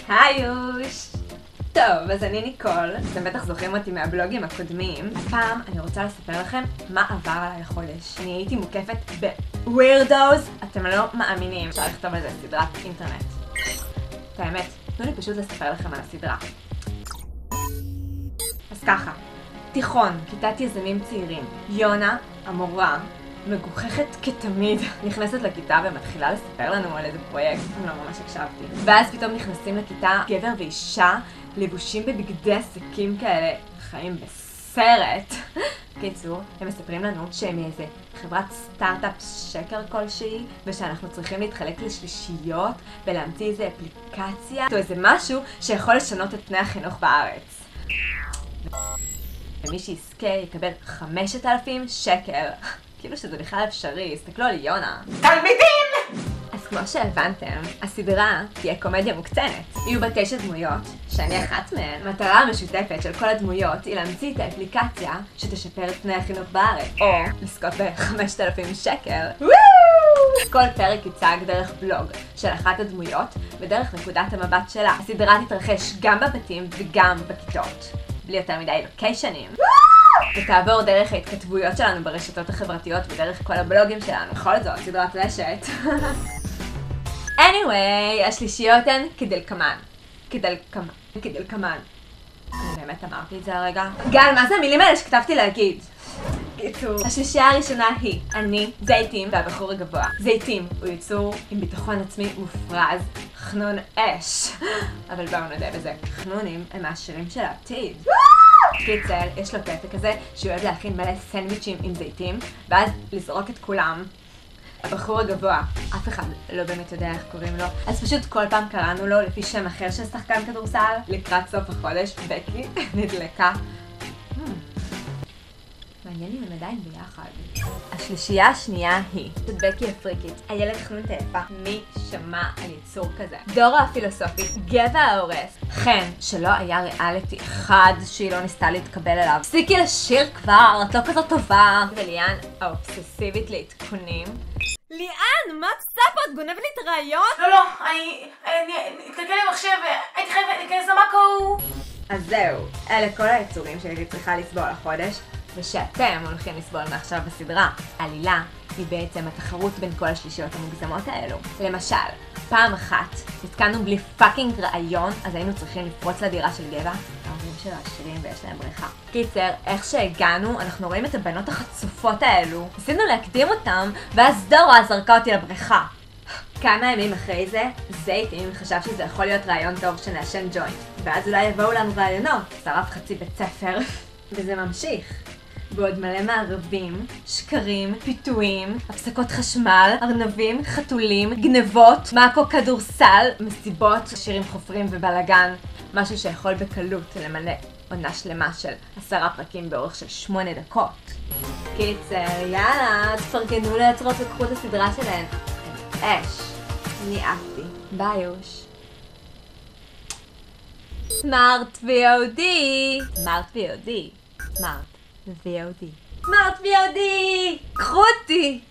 היוש! טוב, אז אני ניקול, אתם בטח זוכרים אותי מהבלוגים הקודמים. הפעם אני רוצה לספר לכם מה עבר עליי החודש. אני הייתי מוקפת בווירדוז, אתם לא מאמינים. אפשר לכתוב על זה סדרת אינטרנט. את האמת, תנו לי פשוט לספר לכם על הסדרה. אז ככה, תיכון, כיתת יזמים צעירים. יונה, המורה, מגוחכת כתמיד, נכנסת לכיתה ומתחילה לספר לנו על איזה פרויקט, אני לא ממש הקשבתי. ואז פתאום נכנסים לכיתה גבר ואישה, לבושים בבגדי עסקים כאלה, חיים בסרט. קיצור, הם מספרים לנו שהם מאיזה חברת סטארט-אפ שקר כלשהי, ושאנחנו צריכים להתחלק לשלישיות ולהמציא איזה אפליקציה, או איזה משהו שיכול לשנות את פני החינוך בארץ. ומי שיזכה יקבל 5,000 שקל. כאילו שזה בכלל אפשרי, הסתכלו על יונה. תלמידים! אז כמו שהבנתם, הסדרה תהיה קומדיה מוקצנת. יהיו בה 9 דמויות, שאני אחת מהן. המטרה המשותפת של כל הדמויות היא להמציא את האפליקציה שתשפר את פני החינוך בארץ. או לזכות ב5,000 שקל. כל פרק יצג דרך בלוג של אחת הדמויות ודרך נקודת המבט שלה. הסדרה תתרחש גם בבתים וגם בכיתות. בלי יותר מדי לוקיישנים. ותעבור דרך ההתכתבויות שלנו ברשתות החברתיות ודרך כל הבלוגים שלנו. בכל זאת, סדרת רשת. anyway, השלישיות הן כדלקמן. כדלקמן. אני באמת אמרתי את זה הרגע. גל, מה זה המילים האלה שכתבתי להגיד? קיצור. השלישייה הראשונה היא אני, זיתים והבחור הגבוה. זיתים הוא יצור עם ביטחון עצמי מופרז, חנון אש. אבל בואו נדע בזה, חנונים הם העשירים של העתיד. קיצר, יש לו קטע כזה שהוא אוהב להכין מלא סנדוויצ'ים עם זיתים ואז לזרוק את כולם. הבחור הגבוה, אף אחד לא באמת יודע איך קוראים לו, אז פשוט כל פעם קראנו לו לפי שם אחר של שחקן כדורסל. לקראת סוף החודש, בקי נדלקה. מעניין אם הם עדיין ביחד. השלישייה השנייה היא בקי הפריקית, הילד חנות היפה. מי שמע על יצור כזה? דורה הפילוסופית, גבע ההורס. חן, שלא היה ריאליטי אחד שהיא לא ניסתה להתקבל אליו. הפסיקי לשיר כבר, את לא כזאת טובה. וליאן האובססיבית לעדכונים. ליאן, מה את עושה פה? את גונבת לי את הרעיון? לא, אני התקלקל לי מחשב, הייתי חייבת להיכנס למאקו. אז זהו, אלה כל היצורים שהייתי צריכה לסבול החודש. ושאתם הולכים לסבול מעכשיו בסדרה. העלילה היא בעצם התחרות בין כל השלישיות המוגזמות האלו. למשל, פעם אחת התקנו בלי פאקינג רעיון, אז היינו צריכים לפרוץ לדירה של גבע. ההורים שלו עשירים ויש להם בריכה. קיצר, איך שהגענו, אנחנו רואים את הבנות החצופות האלו. ניסינו להקדים אותם, ואז דורה זרקה אותי לבריכה. כמה ימים אחרי זה, זיתים חשב שזה יכול להיות רעיון טוב שנעשן ג'וינט. ואז אולי יבואו לנו רעיונות. שרף חצי בית ספר. וזה ממשיך. בעוד מלא מערבים, שקרים, פיתויים, הפסקות חשמל, ארנבים, חתולים, גנבות, מאקו כדורסל, מסיבות, שירים חופרים ובלגן. משהו שיכול בקלות למלא עונה שלמה של 10 פרקים באורך של 8 דקות. קיצר, יאללה, תפרגנו ליוצרות וקחו את הסדרה שלהן. אש, אני אהבתי. ביי יוש. סמארט VOD. סמארט VOD. סמארט VOD. סמארט VOD! קחו אותי!